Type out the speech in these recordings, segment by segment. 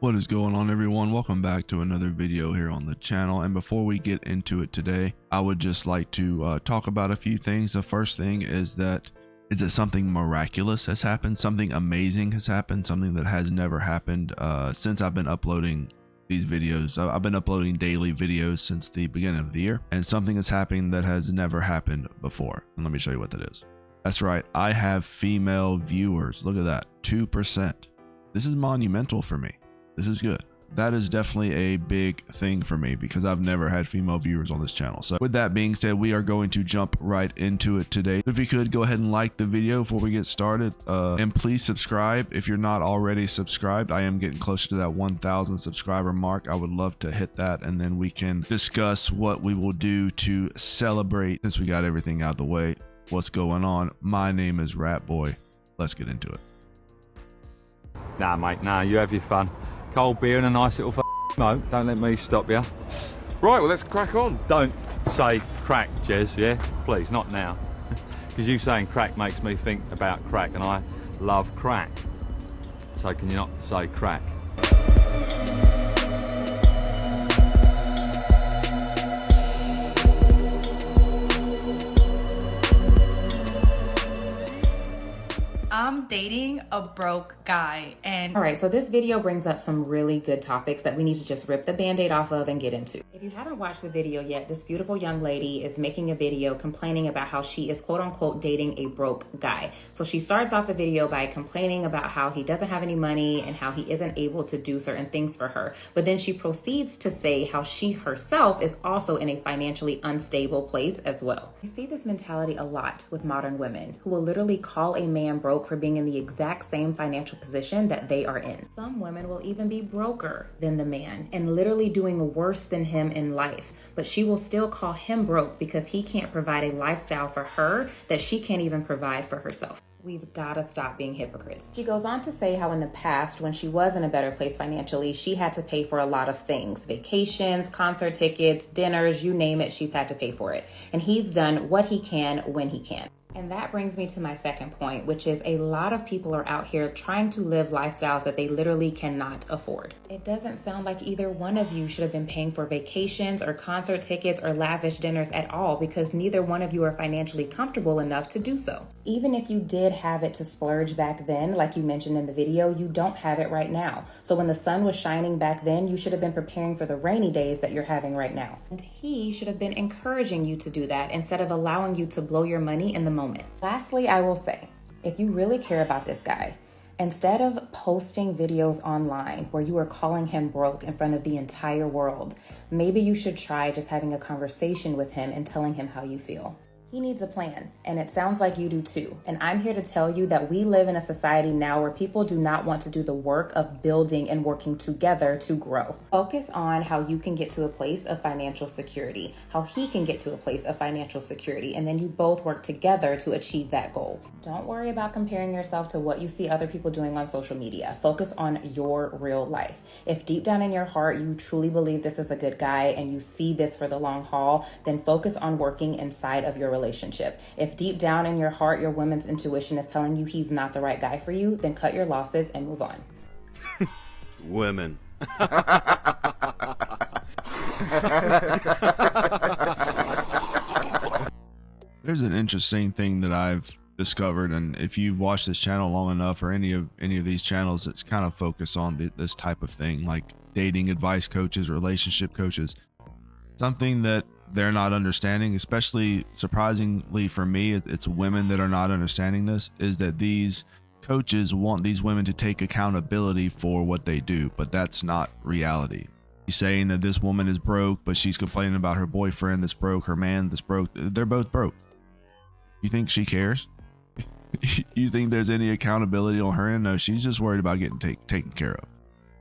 What is going on, everyone? Welcome back to another video here on the channel. And before we get into it today, I would just like to talk about a few things. The first thing is that something miraculous has happened, something amazing has happened, something that has never happened since I've been uploading these videos. I've been uploading daily videos since the beginning of the year, and something is happening that has never happened before. And let me show you what that is. That's right, I have female viewers. Look at that, 2%. This is monumental for me. This is good. That is definitely a big thing for me because I've never had female viewers on this channel. So with that being said, we are going to jump right into it today. If you could go ahead and like the video before we get started, and please subscribe if you're not already subscribed. I am getting closer to that 1,000 subscriber mark. I would love to hit that, and then we can discuss what we will do to celebrate since we got everything out of the way. What's going on? My name is Rat Boy. Let's get into it. Nah, mate, nah, you have your fun. Cold beer and a nice little smoke. Don't let me stop you. Right, well, let's crack on. Don't say crack, Jez, yeah? Please, not now. Because you saying crack makes me think about crack, and I love crack. So can you not say crack? I'm dating a broke guy, and all right, so this video brings up some really good topics that we need to just rip the band-aid off of and get into. If you haven't watched the video yet, this beautiful young lady is making a video complaining about how she is quote unquote dating a broke guy. So she starts off the video by complaining about how he doesn't have any money and how he isn't able to do certain things for her. But then she proceeds to say how she herself is also in a financially unstable place as well. I see this mentality a lot with modern women who will literally call a man broke for being in the exact same financial position that they are in. Some women will even be broker than the man and literally doing worse than him in life, but she will still call him broke because he can't provide a lifestyle for her that she can't even provide for herself. We've got to stop being hypocrites. She goes on to say how in the past, when she was in a better place financially, she had to pay for a lot of things, vacations, concert tickets, dinners, you name it, she's had to pay for it. And he's done what he can when he can. And that brings me to my second point, which is a lot of people are out here trying to live lifestyles that they literally cannot afford. It doesn't sound like either one of you should have been paying for vacations or concert tickets or lavish dinners at all, because neither one of you are financially comfortable enough to do so. Even if you did have it to splurge back then, like you mentioned in the video, you don't have it right now. So when the sun was shining back then, you should have been preparing for the rainy days that you're having right now. And he should have been encouraging you to do that instead of allowing you to blow your money in the moment. Lastly, I will say, if you really care about this guy, instead of posting videos online where you are calling him broke in front of the entire world, maybe you should try just having a conversation with him and telling him how you feel. He needs a plan, and it sounds like you do too. And I'm here to tell you that we live in a society now where people do not want to do the work of building and working together to grow. Focus on how you can get to a place of financial security, how he can get to a place of financial security, and then you both work together to achieve that goal. Don't worry about comparing yourself to what you see other people doing on social media. Focus on your real life. If deep down in your heart you truly believe this is a good guy and you see this for the long haul, then focus on working inside of your relationship. If deep down in your heart your woman's intuition is telling you he's not the right guy for you, then cut your losses and move on. Women. There's an interesting thing that I've discovered, and if you've watched this channel long enough, or any of these channels that's kind of focus on this type of thing, like dating advice coaches, relationship coaches, something that they're not understanding, especially surprisingly for me, it's women that are not understanding this, is that these coaches want these women to take accountability for what they do, but that's not reality. He's saying that this woman is broke, but she's complaining about her boyfriend that's broke, her man that's broke. They're both broke. You think she cares? You think there's any accountability on her end? No, she's just worried about getting taken care of.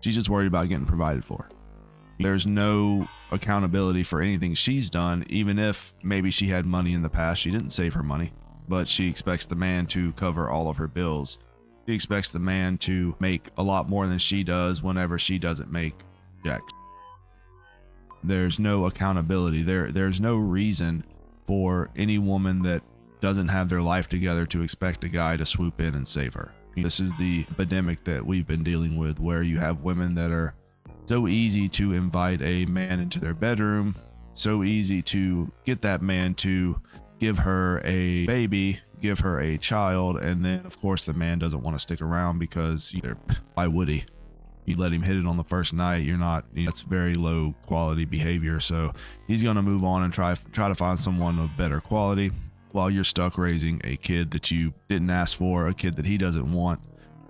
She's just worried about getting provided for. There's no accountability for anything she's done, even if maybe she had money in the past. She didn't save her money, but she expects the man to cover all of her bills. She expects the man to make a lot more than she does whenever she doesn't make jack. There's no accountability. There's no reason for any woman that doesn't have their life together to expect a guy to swoop in and save her. This is the epidemic that we've been dealing with, where you have women that are so easy to invite a man into their bedroom, so easy to get that man to give her a baby, give her a child, and then of course the man doesn't want to stick around because why would he? You let him hit it on the first night, that's very low quality behavior. So he's going to move on and try to find someone of better quality, while you're stuck raising a kid that you didn't ask for, a kid that he doesn't want.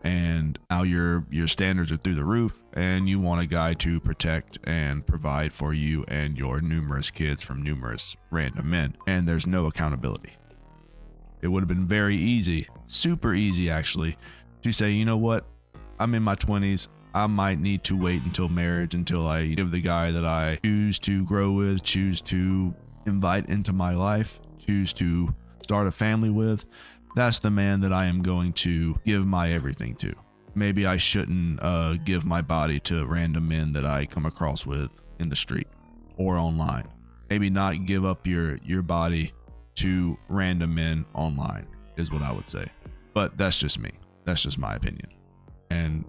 And now your standards are through the roof, and you want a guy to protect and provide for you and your numerous kids from numerous random men, and there's no accountability. It would have been very easy, super easy actually, to say, you know what, I'm in my 20s, I might need to wait until marriage, until I give the guy that I choose to grow with, choose to invite into my life, choose to start a family with, that's the man that I am going to give my everything to. Maybe I shouldn't give my body to random men that I come across with in the street or online. Maybe not give up your body to random men online is what I would say. But that's just me. That's just my opinion. And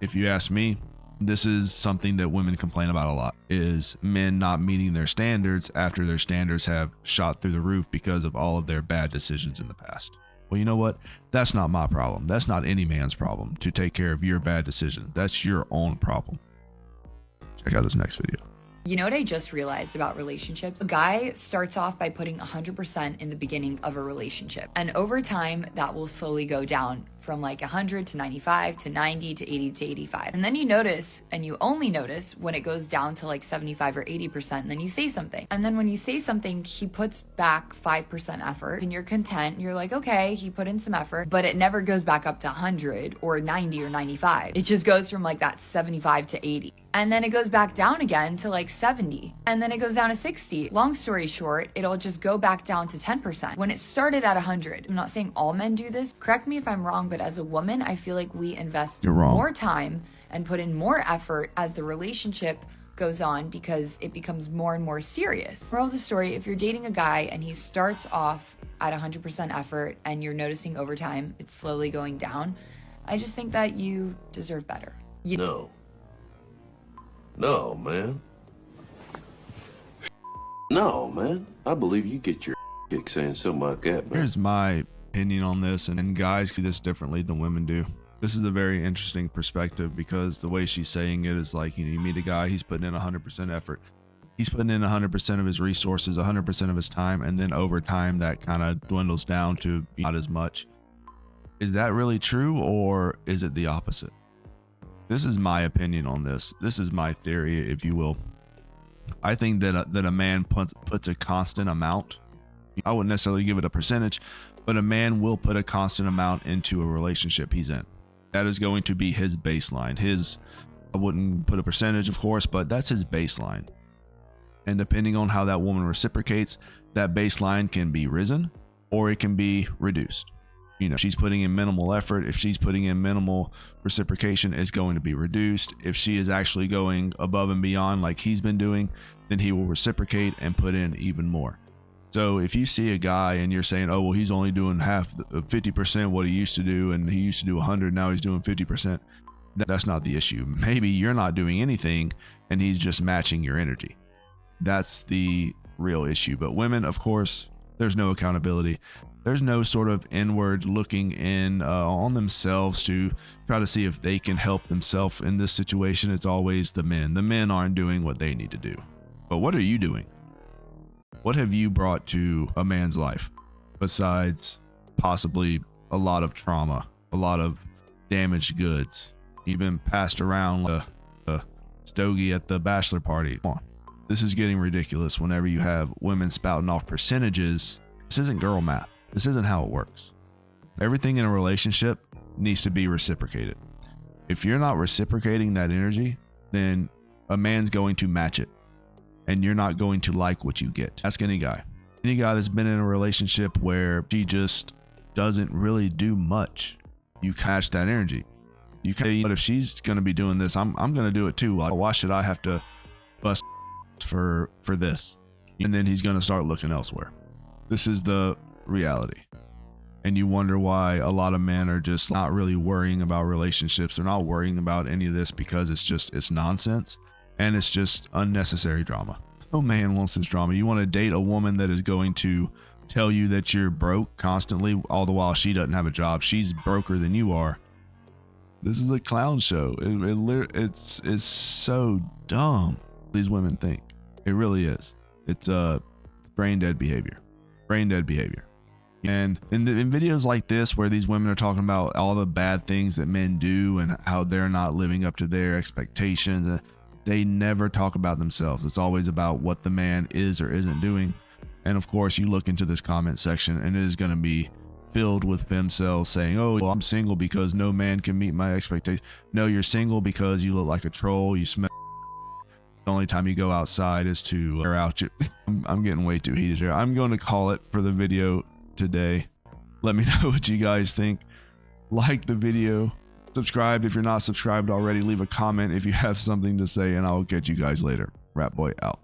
if you ask me, this is something that women complain about a lot, is men not meeting their standards after their standards have shot through the roof because of all of their bad decisions in the past. Well, you know what? That's not my problem. That's not any man's problem to take care of your bad decisions. That's your own problem. Check out this next video. You know what I just realized about relationships? A guy starts off by putting 100% in the beginning of a relationship. And over time, that will slowly go down from like 100 to 95 to 90 to 80 to 85. And then you notice, and you only notice when it goes down to like 75 or 80%, and then you say something. And then when you say something, he puts back 5% effort and you're content. You're like, okay, he put in some effort, but it never goes back up to 100 or 90 or 95. It just goes from like that 75 to 80. And then it goes back down again to like 70. And then it goes down to 60. Long story short, it'll just go back down to 10%. When it started at 100, I'm not saying all men do this. Correct me if I'm wrong, but as a woman, I feel like we invest more time and put in more effort as the relationship goes on because it becomes more and more serious. Moral of the story, if you're dating a guy and he starts off at 100% effort and you're noticing over time it's slowly going down, I just think that you deserve better. No, man. No, man. I believe you get your kick saying something like that, man. Here's my opinion on this, and guys do this differently than women do. This is a very interesting perspective because the way she's saying it is like, you meet a guy, he's putting in 100% effort. He's putting in 100% of his resources, 100% of his time, and then over time that kind of dwindles down to not as much. Is that really true, or is it the opposite? This is my opinion on this. This is my theory, if you will. I think that a man puts a constant amount. I wouldn't necessarily give it a percentage, but a man will put a constant amount into a relationship he's in. That is going to be his baseline. I wouldn't put a percentage, of course, but that's his baseline. And depending on how that woman reciprocates, that baseline can be risen or it can be reduced. If she's putting in minimal effort, if she's putting in minimal reciprocation, it's going to be reduced. If she is actually going above and beyond like he's been doing, then he will reciprocate and put in even more. So if you see a guy and you're saying, oh, well, he's only doing 50% what he used to do, and he used to do 100, now he's doing 50%, that's not the issue. Maybe you're not doing anything and he's just matching your energy. That's the real issue. But women, of course, there's no accountability. There's no sort of inward looking in on themselves to try to see if they can help themselves in this situation. It's always the men. The men aren't doing what they need to do. But what are you doing? What have you brought to a man's life besides possibly a lot of trauma, a lot of damaged goods? You've been passed around like a stogie at the bachelor party. Come on. This is getting ridiculous whenever you have women spouting off percentages. This isn't girl math. This isn't how it works. Everything in a relationship needs to be reciprocated. If you're not reciprocating that energy, then a man's going to match it. And you're not going to like what you get. Ask any guy. Any guy that's been in a relationship where she just doesn't really do much, you catch that energy. You can, but if she's going to be doing this, I'm going to do it too. Like, why should I have to bust for this? And then he's going to start looking elsewhere. This is the reality. And you wonder why a lot of men are just not really worrying about relationships. They're not worrying about any of this because it's nonsense and it's just unnecessary drama. No man wants this drama. You want to date a woman that is going to tell you that you're broke constantly, all the while she doesn't have a job. She's broker than you are. This is a clown show. It's so dumb. These women think it really is. It's brain dead behavior. Brain dead behavior. And in videos like this, where these women are talking about all the bad things that men do and how they're not living up to their expectations, they never talk about themselves. It's always about what the man is or isn't doing. And of course, you look into this comment section and it is going to be filled with femcels saying, oh, well, I'm single because no man can meet my expectations. No, you're single because you look like a troll. You smell. The only time you go outside is to air out your... I'm getting way too heated here. I'm going to call it for the video today. Let me know what you guys think. Like the video, subscribe if you're not subscribed already, leave a comment if you have something to say, and I'll catch you guys later. Rat Boy out.